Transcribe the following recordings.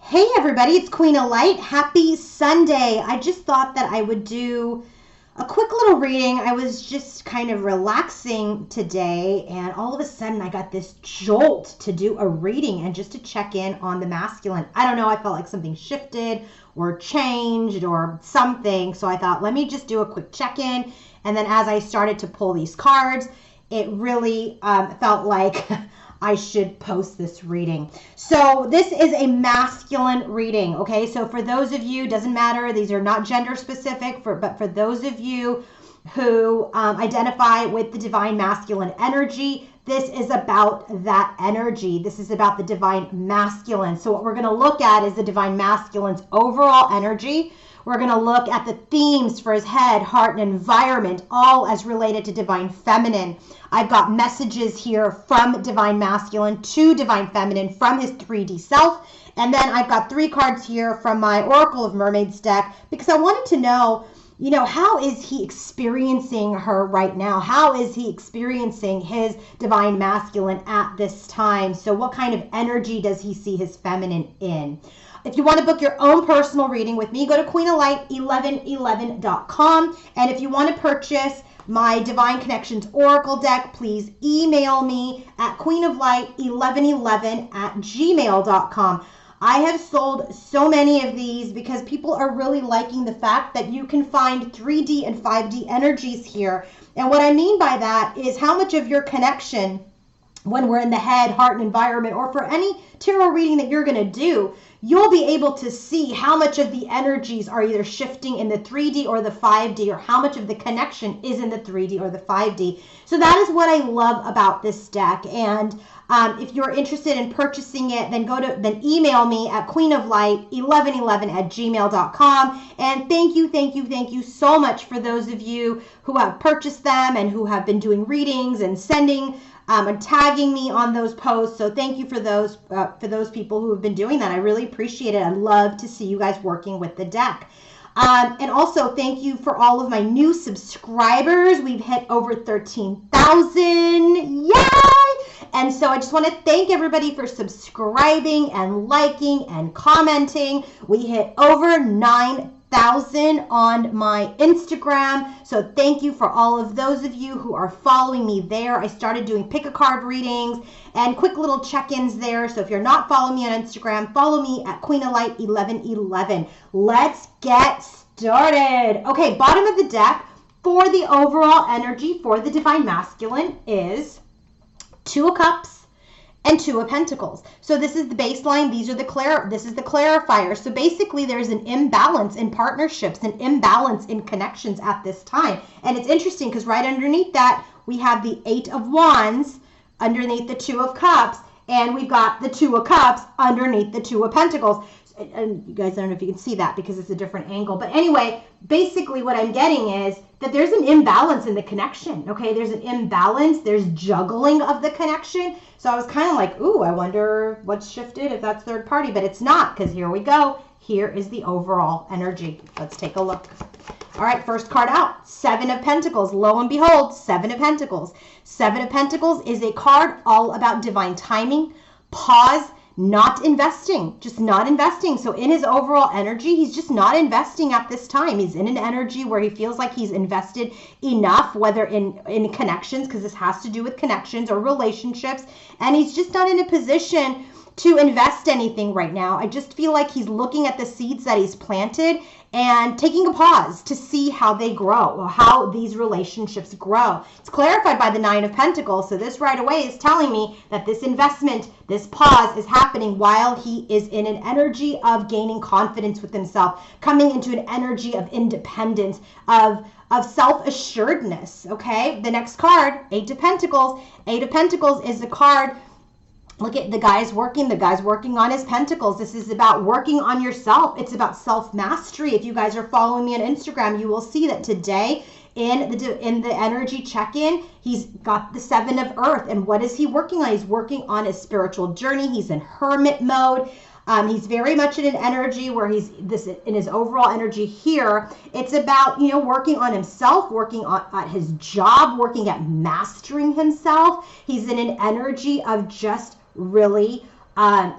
Hey everybody, it's Queen of Light. Happy Sunday. I just thought that I would do a quick little reading. I was just kind of relaxing today and all of a sudden I got this jolt to do a reading and just to check in on the masculine. I don't know, I felt like something shifted or changed or something. So I thought, let me just do a quick check-in. And then as I started to pull these cards, it really felt like I should post this reading. So this is a masculine reading, okay? So for those of you, doesn't matter, these are not gender specific, but for those of you who identify with the divine masculine energy, this is about that energy. This is about the divine masculine. So what we're going to look at is the divine masculine's overall energy. We're going to look at the themes for his head, heart, and environment, all as related to divine feminine. I've got messages here from divine masculine to divine feminine from his 3D self. And then I've got 3 cards here from my Oracle of Mermaids deck because I wanted to know, how is he experiencing her right now? How is he experiencing his divine masculine at this time? So what kind of energy does he see his feminine in? If you want to book your own personal reading with me, go to queenoflight1111.com. And if you want to purchase my Divine Connections Oracle deck, please email me at queenoflight1111@gmail.com. I have sold so many of these because people are really liking the fact that you can find 3D and 5D energies here. And what I mean by that is how much of your connection, when we're in the head, heart, and environment, or for any tarot reading that you're going to do, you'll be able to see how much of the energies are either shifting in the 3D or the 5D, or how much of the connection is in the 3D or the 5D. So that is what I love about this deck. And if you're interested in purchasing it, then email me at queenoflight1111@gmail.com. And thank you so much for those of you who have purchased them and who have been doing readings and sending and tagging me on those posts. So thank you for those people who have been doing that. I really appreciate it. I love to see you guys working with the deck. And also thank you for all of my new subscribers. We've hit over 13,000. Yay! And so I just want to thank everybody for subscribing and liking and commenting. We hit over 9,000 on my Instagram. So thank you for all of those of you who are following me there. I started doing pick a card readings and quick little check-ins there. So if you're not following me on Instagram, follow me at queenoflight1111. Let's get started. Okay, bottom of the deck for the overall energy for the divine masculine is 2 of Cups and 2 of Pentacles. So this is the baseline. This is the clarifier. So basically there's an imbalance in partnerships, an imbalance in connections at this time. And it's interesting because right underneath that, we have the 8 of Wands underneath the 2 of Cups, and we've got the 2 of Cups underneath the 2 of Pentacles. And you guys, I don't know if you can see that because it's a different angle. But anyway, basically what I'm getting is that there's an imbalance in the connection. Okay, there's an imbalance. There's juggling of the connection. So I was kind of like, ooh, I wonder what's shifted if that's third party. But it's not, because here we go. Here is the overall energy. Let's take a look. All right, first card out, 7 of Pentacles. Lo and behold, 7 of Pentacles. 7 of Pentacles is a card all about divine timing, pause, not investing, just not investing. So in his overall energy, he's just not investing at this time. He's in an energy where he feels like he's invested enough, whether in connections, because this has to do with connections or relationships, and he's just not in a position to invest anything right now. I just feel like he's looking at the seeds that he's planted and taking a pause to see how they grow, or how these relationships grow. It's clarified by the 9 of Pentacles. So this right away is telling me that this investment, this pause is happening while he is in an energy of gaining confidence with himself, coming into an energy of independence, of self-assuredness. Okay, the next card, 8 of Pentacles. 8 of Pentacles is the card. Look at the guy's working on his pentacles. This is about working on yourself. It's about self-mastery. If you guys are following me on Instagram, you will see that today in the energy check-in, he's got the 7 of Earth. And what is he working on? He's working on his spiritual journey. He's in hermit mode. He's very much in an energy where he's in his overall energy here. It's about, working on himself, working at his job, working at mastering himself. He's in an energy of just really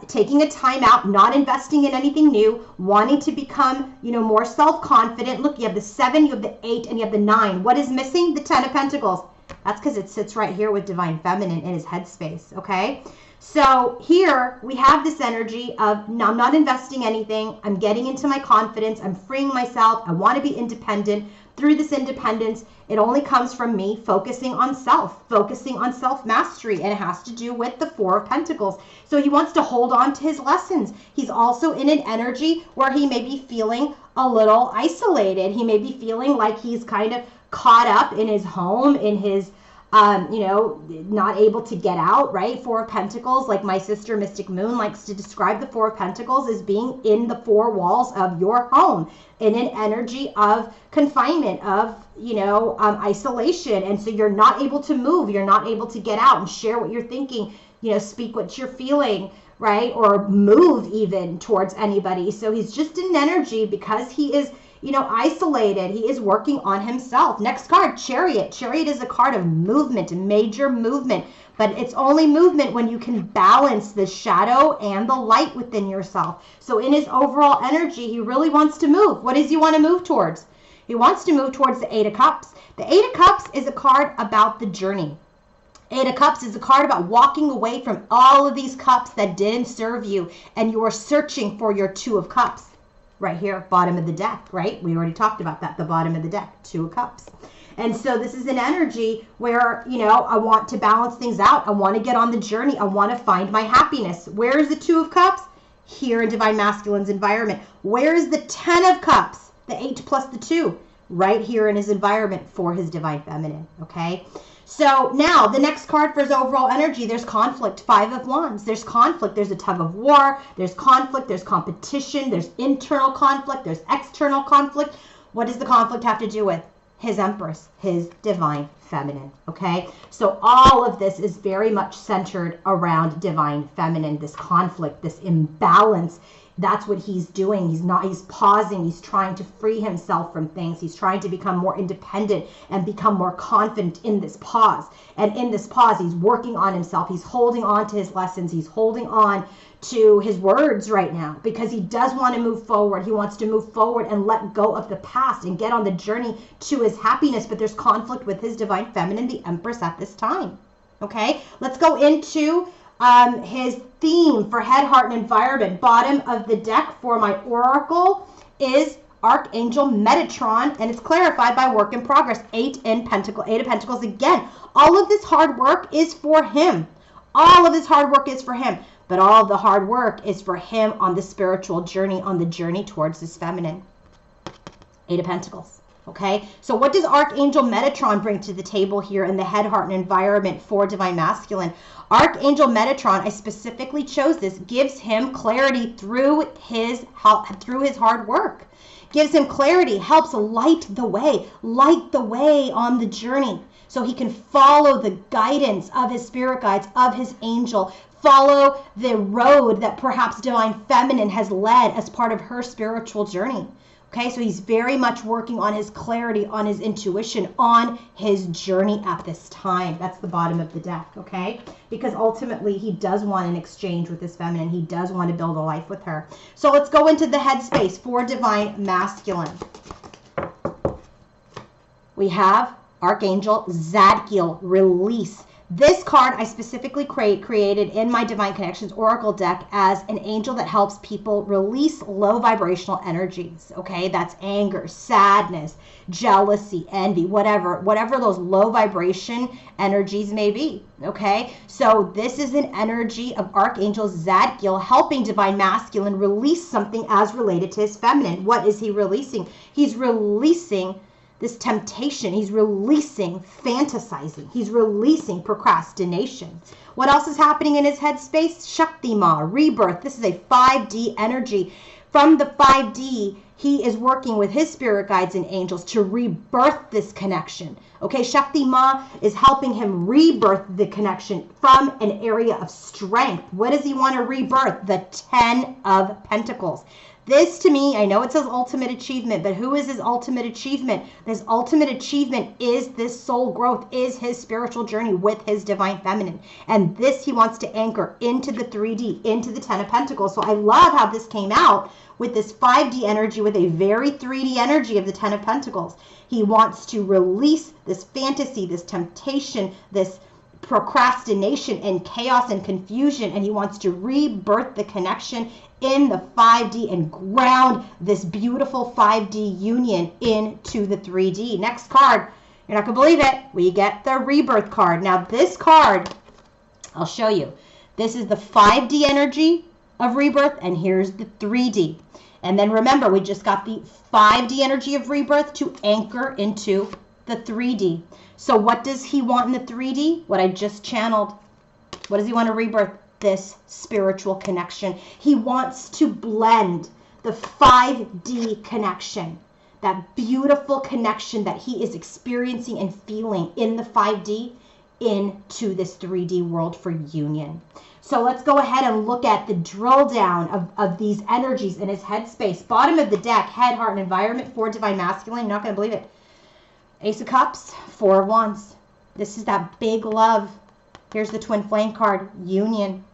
taking a time out, not investing in anything new, wanting to become, more self-confident. Look, you have the 7, you have the 8, and you have the 9. What is missing? The 10 of Pentacles. That's because it sits right here with Divine Feminine in his headspace, okay? So here we have this energy of, I'm not investing anything. I'm getting into my confidence. I'm freeing myself. I want to be independent. Through this independence, it only comes from me focusing on self-mastery, and it has to do with the 4 of Pentacles. So he wants to hold on to his lessons. He's also in an energy where he may be feeling a little isolated. He may be feeling like he's kind of caught up in his home, in his not able to get out, right? 4 of Pentacles, like my sister Mystic Moon likes to describe the 4 of Pentacles as being in the 4 walls of your home, in an energy of confinement, of, isolation. And so you're not able to move, you're not able to get out and share what you're thinking, speak what you're feeling, right? Or move even towards anybody. So he's just in energy because he is isolated. He is working on himself. Next card, Chariot. Chariot is a card of movement, major movement, but it's only movement when you can balance the shadow and the light within yourself. So in his overall energy, he really wants to move. What does he want to move towards? He wants to move towards the 8 of Cups. The 8 of Cups is a card about the journey. 8 of Cups is a card about walking away from all of these cups that didn't serve you, and you are searching for your 2 of Cups. Right here, bottom of the deck, right? We already talked about that, the bottom of the deck, 2 of Cups. And so this is an energy where, I want to balance things out. I want to get on the journey. I want to find my happiness. Where is the 2 of Cups? Here in Divine Masculine's environment. Where is the 10 of Cups? The 8 plus the 2. Right here in his environment for his Divine Feminine, okay? So now the next card for his overall energy, there's conflict, 5 of Wands. There's conflict, there's a tug of war, there's conflict, there's competition, there's internal conflict, there's external conflict. What does the conflict have to do with? His Empress, his Divine Feminine, okay? So all of this is very much centered around Divine Feminine, this conflict, this imbalance. That's what he's doing. He's pausing. He's trying to free himself from things. He's trying to become more independent and become more confident in this pause. And in this pause, he's working on himself. He's holding on to his lessons. He's holding on to his words right now because he does want to move forward. He wants to move forward and let go of the past and get on the journey to his happiness. But there's conflict with his Divine Feminine, the Empress, at this time. Okay, let's go into his theme for head, heart, and environment. Bottom of the deck for my oracle is Archangel Metatron, and it's clarified by work in progress. 8 of Pentacles again. All of this hard work is for him. All of this hard work is for him. But all of the hard work is for him on the spiritual journey, on the journey towards his feminine. 8 of Pentacles. Okay, so what does Archangel Metatron bring to the table here in the head, heart, and environment for Divine Masculine? Archangel Metatron, I specifically chose this, gives him clarity through his hard work. Gives him clarity, helps light the way on the journey so he can follow the guidance of his spirit guides, of his angel, follow the road that perhaps Divine Feminine has led as part of her spiritual journey. Okay, so he's very much working on his clarity, on his intuition, on his journey at this time. That's the bottom of the deck, okay? Because ultimately he does want an exchange with his feminine. He does want to build a life with her. So let's go into the headspace for Divine Masculine. We have Archangel Zadkiel, release. This card I specifically created in my Divine Connections Oracle deck as an angel that helps people release low vibrational energies, okay? That's anger, sadness, jealousy, envy, whatever those low vibration energies may be, okay? So this is an energy of Archangel Zadkiel helping Divine Masculine release something as related to his feminine. What is he releasing? He's releasing this temptation. He's releasing fantasizing. He's releasing procrastination. What else is happening in his headspace? Shakti Ma, rebirth. This is a 5D energy. From the 5D, he is working with his spirit guides and angels to rebirth this connection. Okay, Shakti Ma is helping him rebirth the connection from an area of strength. What does he want to rebirth? The 10 of Pentacles. This to me, I know it says ultimate achievement, but who is his ultimate achievement? His ultimate achievement is this soul growth, is his spiritual journey with his divine feminine. And this he wants to anchor into the 3D, into the 10 of Pentacles. So I love how this came out with this 5D energy, with a very 3D energy of the 10 of Pentacles. He wants to release this fantasy, this temptation, this procrastination and chaos and confusion, and he wants to rebirth the connection in the 5D and ground this beautiful 5D union into the 3D. Next card, you're not gonna believe it, we get the rebirth card. Now this card, I'll show you. This is the 5D energy of rebirth, and here's the 3D. And then remember, we just got the 5D energy of rebirth to anchor into the 3D. So what does he want in the 3D? What I just channeled. What does he want to rebirth? This spiritual connection. He wants to blend the 5D connection, that beautiful connection that he is experiencing and feeling in the 5D, into this 3D world for union. So let's go ahead and look at the drill down of these energies in his headspace. Bottom of the deck, head, heart, and environment for divine masculine. You're not going to believe it. Ace of Cups, Four of Wands. This is that big love. Here's the twin flame card, union.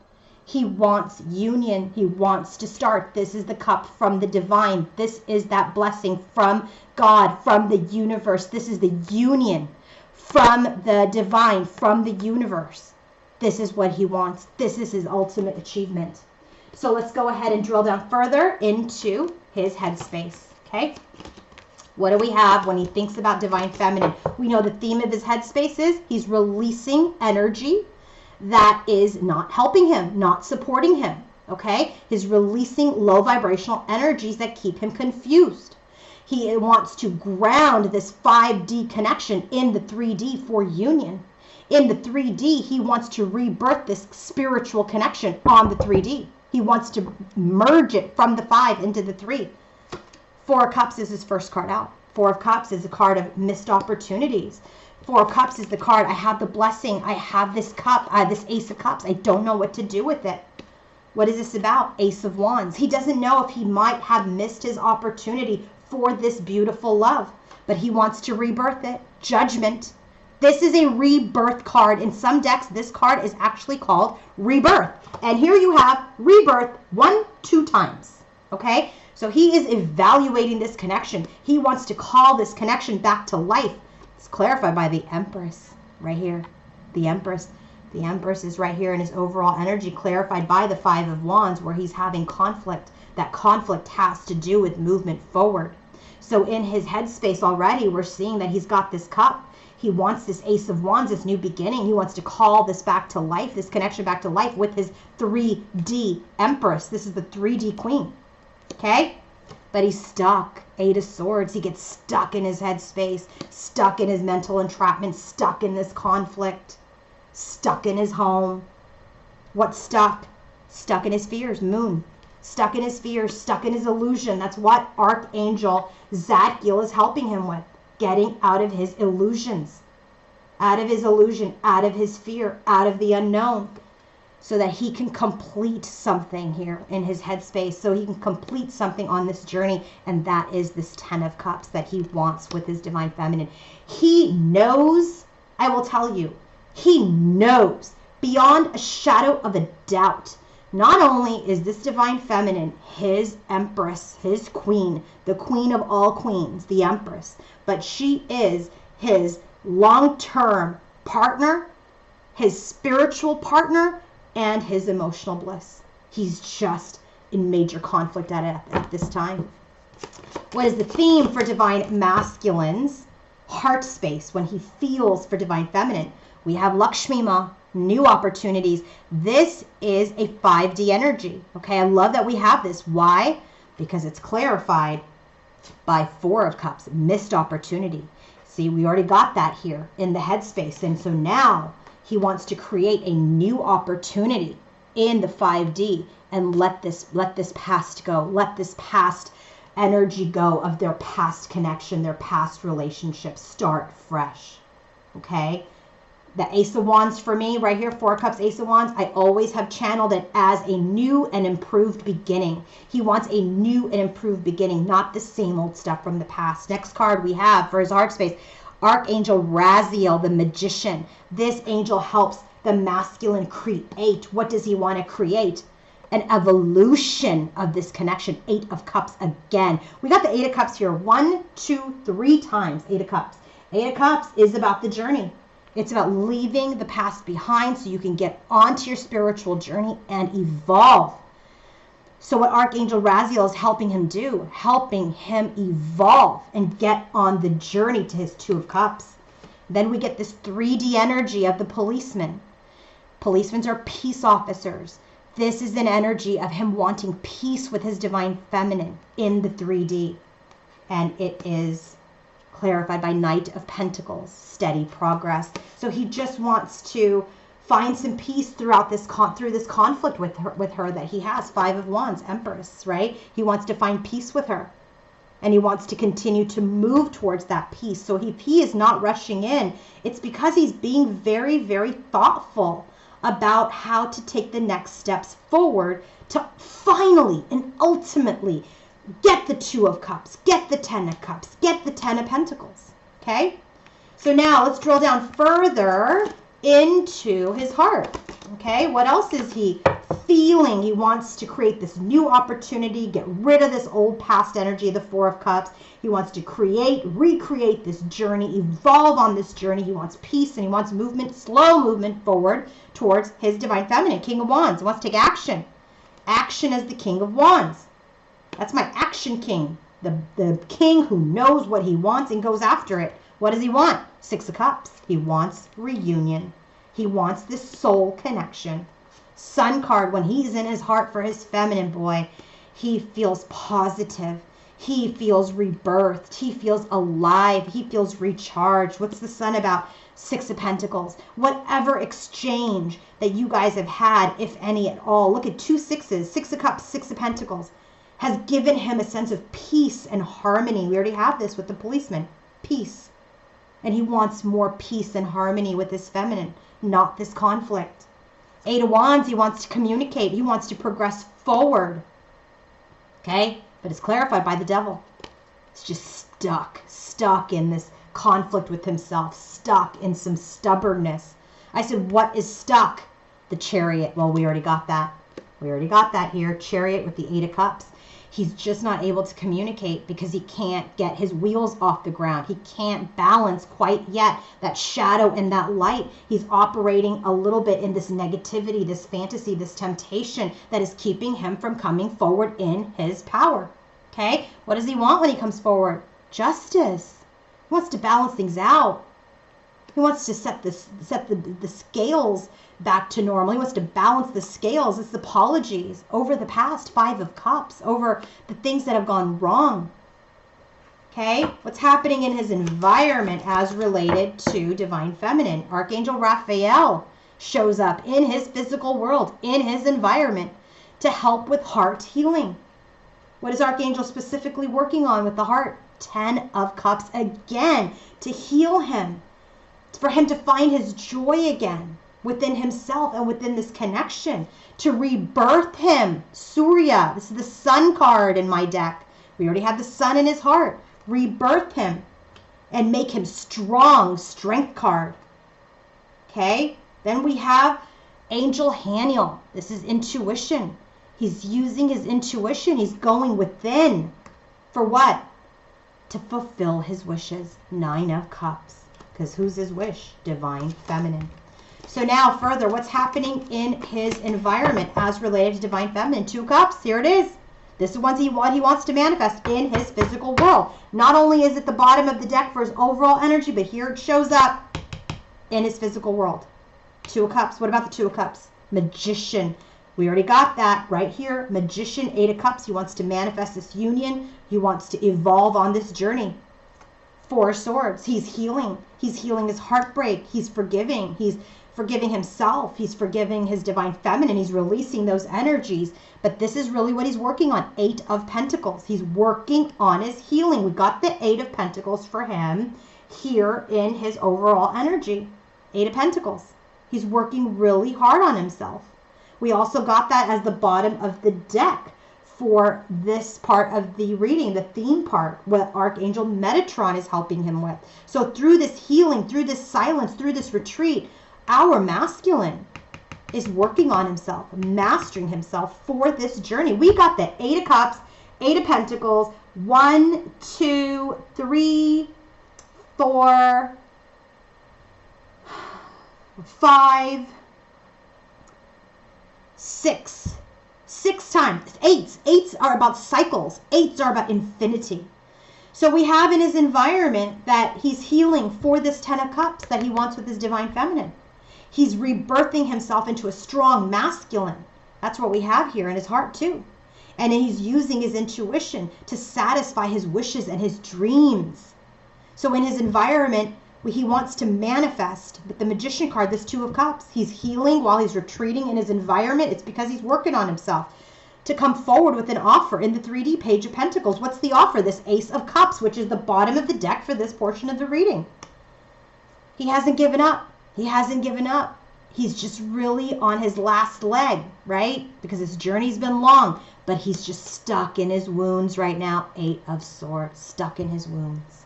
He wants union. He wants to start. This is the cup from the divine. This is that blessing from God, from the universe. This is the union from the divine, from the universe. This is what he wants. This is his ultimate achievement. So let's go ahead and drill down further into his headspace, okay? What do we have when he thinks about divine feminine? We know the theme of his headspace is he's releasing energy that is not helping him, not supporting him, okay? He's releasing low vibrational energies that keep him confused. He wants to ground this 5D connection in the 3D for union. In the 3D, he wants to rebirth this spiritual connection on the 3D. He wants to merge it from the 5 into the 3. Four of Cups is his first card out. Four of Cups is a card of missed opportunities. Four of Cups is the card, I have the blessing, I have this cup, this Ace of Cups, I don't know what to do with it. What is this about? Ace of Wands. He doesn't know if he might have missed his opportunity for this beautiful love, but he wants to rebirth it. Judgment. This is a rebirth card. In some decks, this card is actually called Rebirth. And here you have Rebirth 1, 2 times, okay? So he is evaluating this connection. He wants to call this connection back to life. It's clarified by the Empress right here. The Empress. The Empress is right here in his overall energy, clarified by the Five of Wands, where he's having conflict. That conflict has to do with movement forward. So in his headspace already, we're seeing that he's got this cup. He wants this Ace of Wands, this new beginning. He wants to call this back to life, this connection back to life with his 3D Empress. This is the 3D Queen. Okay? But he's stuck. Eight of Swords. He gets stuck in his headspace, stuck in his mental entrapment, stuck in this conflict, stuck in his home. What's stuck? Stuck in his fears. Moon. Stuck in his fears, stuck in his illusion. That's what Archangel Zadkiel is helping him with. Getting out of his illusions. Out of his illusion, out of his fear, out of the unknown. So that he can complete something here in his headspace. So he can complete something on this journey. And that is this 10 of Cups that he wants with his divine feminine. He knows, I will tell you, he knows beyond a shadow of a doubt. Not only is this divine feminine his Empress, his queen, the queen of all queens, the Empress, but she is his long-term partner, his spiritual partner, and his emotional bliss. He's just in major conflict at this time. What is the theme for divine masculines? Heart space, when he feels for divine feminine. We have Lakshmi Ma, new opportunities. This is a 5D energy. Okay, I love that we have this. Why? Because it's clarified by Four of Cups, missed opportunity. See, we already got that here in the headspace. And so now he wants to create a new opportunity in the 5D and let this past go. Let this past energy go of their past connection, their past relationship. Start fresh. Okay? The Ace of Wands for me right here, Four of Cups, Ace of Wands, I always have channeled it as a new and improved beginning. He wants a new and improved beginning, not the same old stuff from the past. Next card we have for his heart space, Archangel Raziel, the Magician. This angel helps the masculine create. What does he want to create? An evolution of this connection. Eight of Cups again. We got the Eight of Cups here 1, 2, 3 times. Eight of Cups. Eight of Cups is about the journey. It's about leaving the past behind so you can get onto your spiritual journey and evolve. So what Archangel Raziel is helping him do, helping him evolve and get on the journey to his Two of Cups. Then we get this 3D energy of the policeman. Policemen are peace officers. This is an energy of him wanting peace with his divine feminine in the 3D. And it is clarified by Knight of Pentacles, steady progress. So he just wants to find some peace throughout this conflict with her that he has. Five of Wands, Empress, right? He wants to find peace with her. And he wants to continue to move towards that peace. So if he is not rushing in, it's because he's being very, very thoughtful about how to take the next steps forward to finally and ultimately get the Two of Cups, get the Ten of Cups, get the Ten of Pentacles. Okay? So now let's drill down further into his heart. Okay? What else is he feeling? He wants to create this new opportunity, get rid of this old past energy, the Four of Cups. He wants to recreate this journey, evolve on this journey. He wants peace and he wants movement, slow movement forward towards his divine feminine, King of Wands. He wants to take action. Action as the King of Wands. That's my action king. The king who knows what he wants and goes after it. What does he want? Six of Cups. He wants reunion. He wants this soul connection. Sun card, when he's in his heart for his feminine boy, he feels positive. He feels rebirthed. He feels alive. He feels recharged. What's the Sun about? Six of Pentacles. Whatever exchange that you guys have had, if any at all. Look at two sixes. Six of Cups, Six of Pentacles. Has given him a sense of peace and harmony. We already have this with the policeman. Peace. And he wants more peace and harmony with his feminine, not this conflict. Eight of Wands, he wants to communicate. He wants to progress forward. Okay? But it's clarified by the devil. It's just stuck in this conflict with himself, stuck in some stubbornness. I said, what is stuck? The Chariot. Well, we already got that. We already got that here. Chariot with the Eight of Cups. He's just not able to communicate because he can't get his wheels off the ground. He can't balance quite yet that shadow and that light. He's operating a little bit in this negativity, this fantasy, this temptation that is keeping him from coming forward in his power. Okay? What does he want when he comes forward? Justice. He wants to balance things out. He wants to set the scales back to normal. He wants to balance the scales. It's apologies over the past. Five of Cups, over the things that have gone wrong. Okay? What's happening in his environment as related to divine feminine? Archangel Raphael shows up in his physical world, in his environment, to help with heart healing. What is Archangel specifically working on with the heart? 10 of Cups again, to heal him, for him to find his joy again within himself and within this connection, to rebirth him. Surya, this is the Sun card in my deck. We already have the Sun in his heart. Rebirth him and make him strong, Strength card. Okay, then we have Angel Haniel. This is intuition. He's using his intuition. He's going within. For what? To fulfill his wishes. 9 of Cups. Because who's his wish? Divine feminine. So now further, what's happening in his environment as related to divine feminine? 2 cups. Here it is. This is what he wants to manifest in his physical world. Not only is it the bottom of the deck for his overall energy, but here it shows up in his physical world. 2 of Cups. What about the 2 of Cups? Magician. We already got that right here. Magician, 8 of Cups. He wants to manifest this union. He wants to evolve on this journey. 4 of Swords. He's healing. He's healing his heartbreak. He's forgiving. He's forgiving himself. He's forgiving his divine feminine. He's releasing those energies. But this is really what he's working on. 8 of Pentacles. He's working on his healing. We got the 8 of Pentacles for him here in his overall energy. Eight of Pentacles. He's working really hard on himself. We also got that as the bottom of the deck for this part of the reading, the theme part, what Archangel Metatron is helping him with. So through this healing, through this silence, through this retreat, our masculine is working on himself, mastering himself for this journey. We got the Eight of Cups, Eight of Pentacles, 1, 2, 3, 4, 5, 6. 6 times. Eights. Eights are about cycles. Eights are about infinity. So we have in his environment that he's healing for this 10 of Cups that he wants with his divine feminine. He's rebirthing himself into a strong masculine. That's what we have here in his heart too. And he's using his intuition to satisfy his wishes and his dreams. So in his environment, he wants to manifest. But the Magician card, this 2 of Cups, he's healing while he's retreating in his environment. It's because he's working on himself to come forward with an offer in the 3D Page of Pentacles. What's the offer? This Ace of Cups, which is the bottom of the deck for this portion of the reading. He hasn't given up. He hasn't given up. He's just really on his last leg, right? Because his journey's been long, but he's just stuck in his wounds right now. 8 of Swords, stuck in his wounds.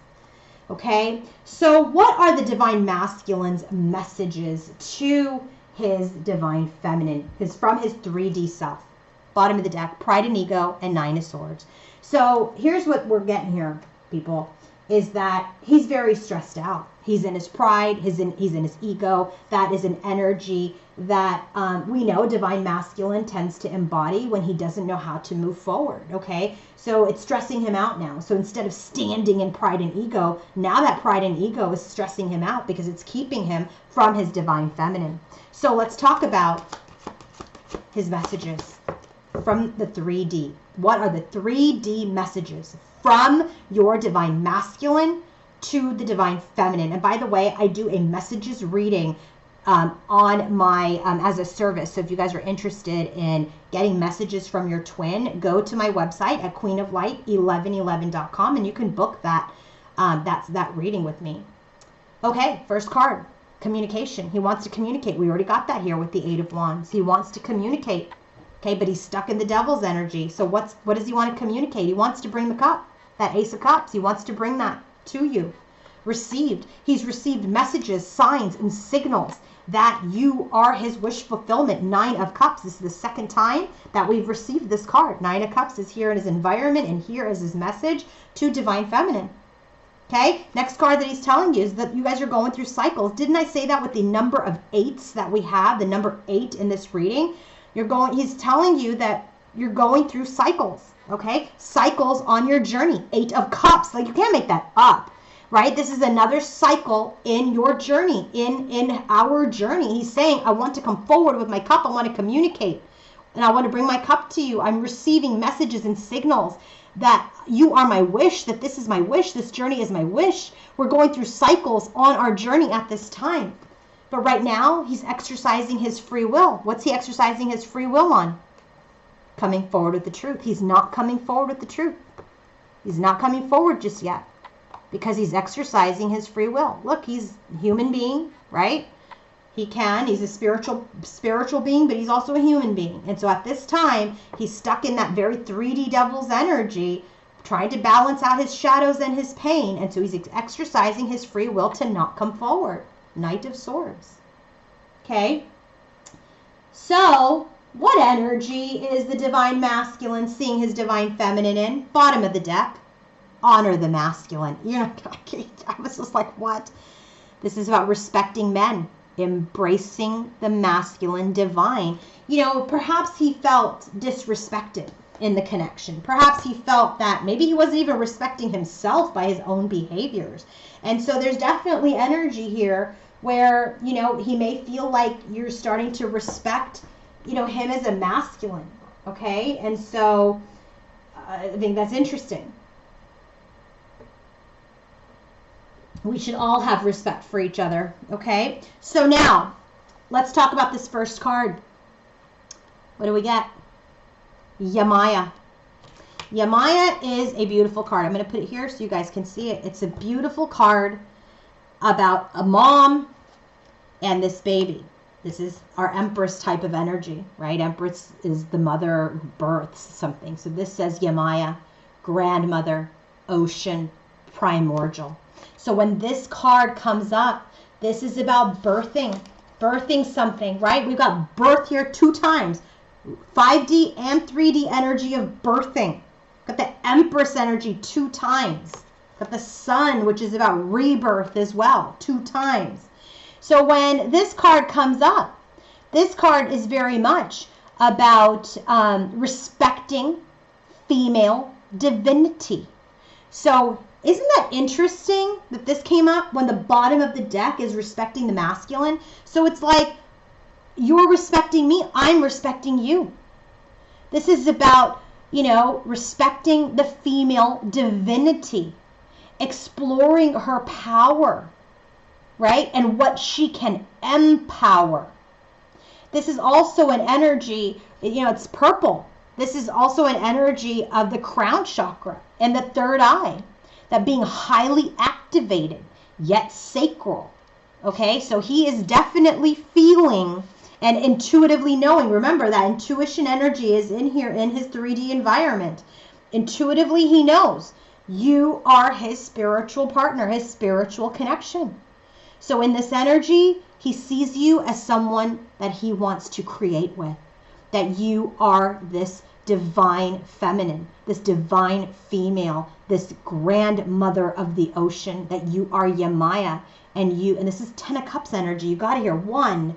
Okay, so what are the divine masculine's messages to his divine feminine? From his 3D self. Bottom of the deck, Pride and Ego, and 9 of Swords. So here's what we're getting here, people, is that he's very stressed out. He's in his pride, he's in his ego. That is an energy that we know divine masculine tends to embody when he doesn't know how to move forward, okay? So it's stressing him out now. So instead of standing in pride and ego, now that pride and ego is stressing him out because it's keeping him from his divine feminine. So let's talk about his messages from the 3D. What are the 3D messages from your divine masculine to the divine feminine? And by the way, I do a messages reading on my as a service. So if you guys are interested in getting messages from your twin, go to my website at queenoflight1111.com and you can book that that reading with me. Okay, first card, communication. He wants to communicate. We already got that here with the 8 of Wands. He wants to communicate. Okay, but he's stuck in the Devil's energy. So what does he want to communicate? He wants to bring the cup, that Ace of Cups. He wants to bring that to you. Received. He's received messages, signs, and signals that you are his wish fulfillment. 9 of Cups. This is the second time that we've received this card. 9 of Cups is here in his environment, and here is his message to divine feminine. Okay, next card that he's telling you is that you guys are going through cycles. Didn't I say that with the number of 8s that we have, the number 8 in this reading? He's telling you that you're going through cycles, okay? Cycles on your journey. 8 of Cups, like you can't make that up, right? This is another cycle in your journey, in our journey. He's saying, I want to come forward with my cup. I want to communicate, and I want to bring my cup to you. I'm receiving messages and signals that you are my wish, that this is my wish, this journey is my wish. We're going through cycles on our journey at this time. But right now, he's exercising his free will. What's he exercising his free will on? Coming forward with the truth. He's not coming forward with the truth. He's not coming forward just yet because he's exercising his free will. Look, he's a human being, right? He's a spiritual being, but he's also a human being. And so at this time, he's stuck in that very 3D Devil's energy, trying to balance out his shadows and his pain. And so he's exercising his free will to not come forward. Knight of Swords. Okay. So, what energy is the divine masculine seeing his divine feminine in? Bottom of the deck. Honor the masculine. I was just like, what? This is about respecting men. Embracing the masculine divine. Perhaps he felt disrespected in the connection. Perhaps he felt that maybe he wasn't even respecting himself by his own behaviors. And so there's definitely energy here where, he may feel like you're starting to respect, him as a masculine. Okay. And so I think that's interesting. We should all have respect for each other. Okay. So now let's talk about this first card. What do we get? Yamaya. Yamaya is a beautiful card. I'm going to put it here so you guys can see it. It's a beautiful card about a mom and this baby. This is our Empress type of energy, right? Empress is the mother who births something. So this says Yemaya, grandmother, ocean, primordial. So when this card comes up, this is about birthing something, right? We've got birth here 2 times. 5D and 3D energy of birthing. Got the Empress energy 2 times. Got the Sun, which is about rebirth as well, 2 times. So when this card comes up, this card is very much about respecting female divinity. So isn't that interesting that this came up when the bottom of the deck is respecting the masculine? So it's like, you're respecting me, I'm respecting you. This is about, respecting the female divinity, exploring her power, right? And what she can empower. This is also an energy, it's purple. This is also an energy of the crown chakra and the third eye, that being highly activated, yet sacral. Okay, so he is definitely feeling and intuitively knowing. Remember that intuition energy is in here in his 3D environment. Intuitively, he knows you are his spiritual partner, his spiritual connection. So in this energy, he sees you as someone that he wants to create with, that you are this divine feminine, this divine female, this grandmother of the ocean, that you are Yemaya, and this is 10 of Cups energy. You got to hear 1,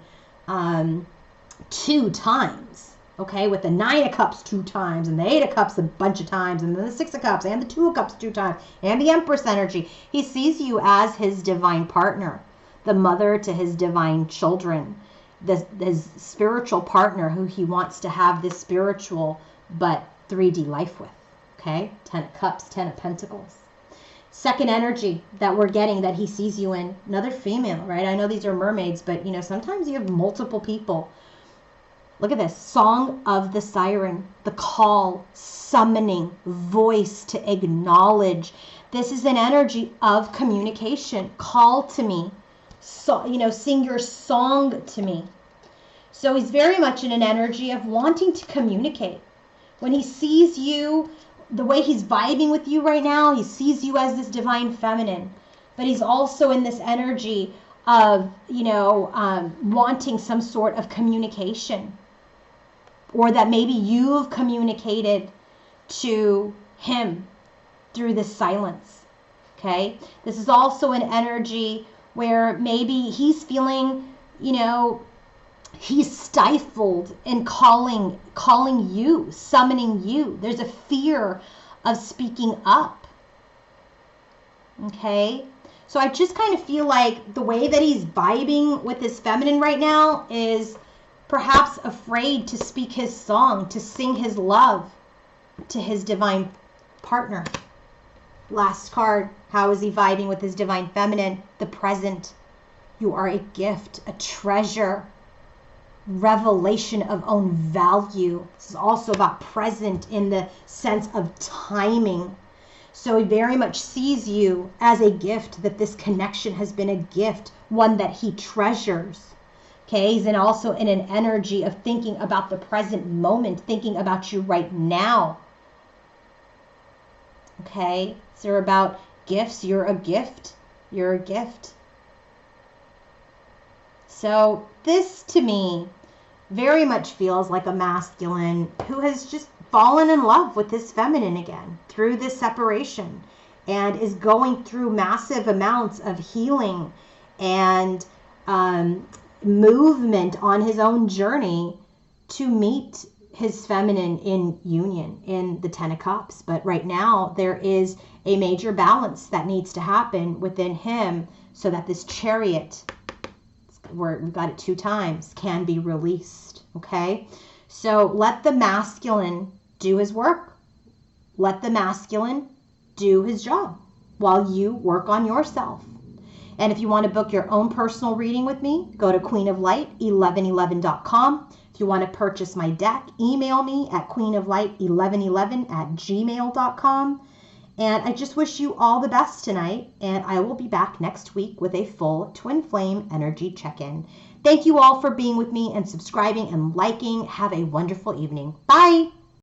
2 times, okay, with the 9 of Cups 2 times, and the 8 of Cups a bunch of times, and then the 6 of Cups and the 2 of Cups 2 times, and the Empress energy. He sees you as his divine partner, the mother to his divine children, his spiritual partner who he wants to have this spiritual but 3D life with, okay? 10 of Cups, 10 of Pentacles. Second energy that we're getting that he sees you in, another female, right? I know these are mermaids, but sometimes you have multiple people. Look at this, Song of the Siren, the call, summoning, voice to acknowledge. This is an energy of communication. Call to me, so, sing your song to me. So he's very much in an energy of wanting to communicate. When he sees you, the way he's vibing with you right now, he sees you as this divine feminine, but he's also in this energy of, wanting some sort of communication, or that maybe you've communicated to him through this silence, okay? This is also an energy where maybe he's feeling, he's stifled in calling you, summoning you. There's a fear of speaking up. Okay? So I just kind of feel like the way that he's vibing with his feminine right now is perhaps afraid to speak his song, to sing his love to his divine partner. Last card, how is he vibing with his divine feminine? The present. You are a gift, a treasure, revelation of own value. This is also about present in the sense of timing. So he very much sees you as a gift, that this connection has been a gift, one that he treasures. Okay, he's also in an energy of thinking about the present moment, thinking about you right now. Okay, so they're about gifts. You're a gift. You're a gift. So this, to me, very much feels like a masculine who has just fallen in love with his feminine again through this separation, and is going through massive amounts of healing and movement on his own journey to meet his feminine in union in the 10 of Cups. But right now there is a major balance that needs to happen within him so that this Chariot, where we've got it 2 times, can be released. Okay, so let the masculine do his work. Let the masculine do his job while you work on yourself. And if you want to book your own personal reading with me, go to queenoflight1111.com. If you want to purchase my deck, email me at queenoflight1111@gmail.com. And I just wish you all the best tonight, and I will be back next week with a full Twin Flame energy check-in. Thank you all for being with me and subscribing and liking. Have a wonderful evening. Bye.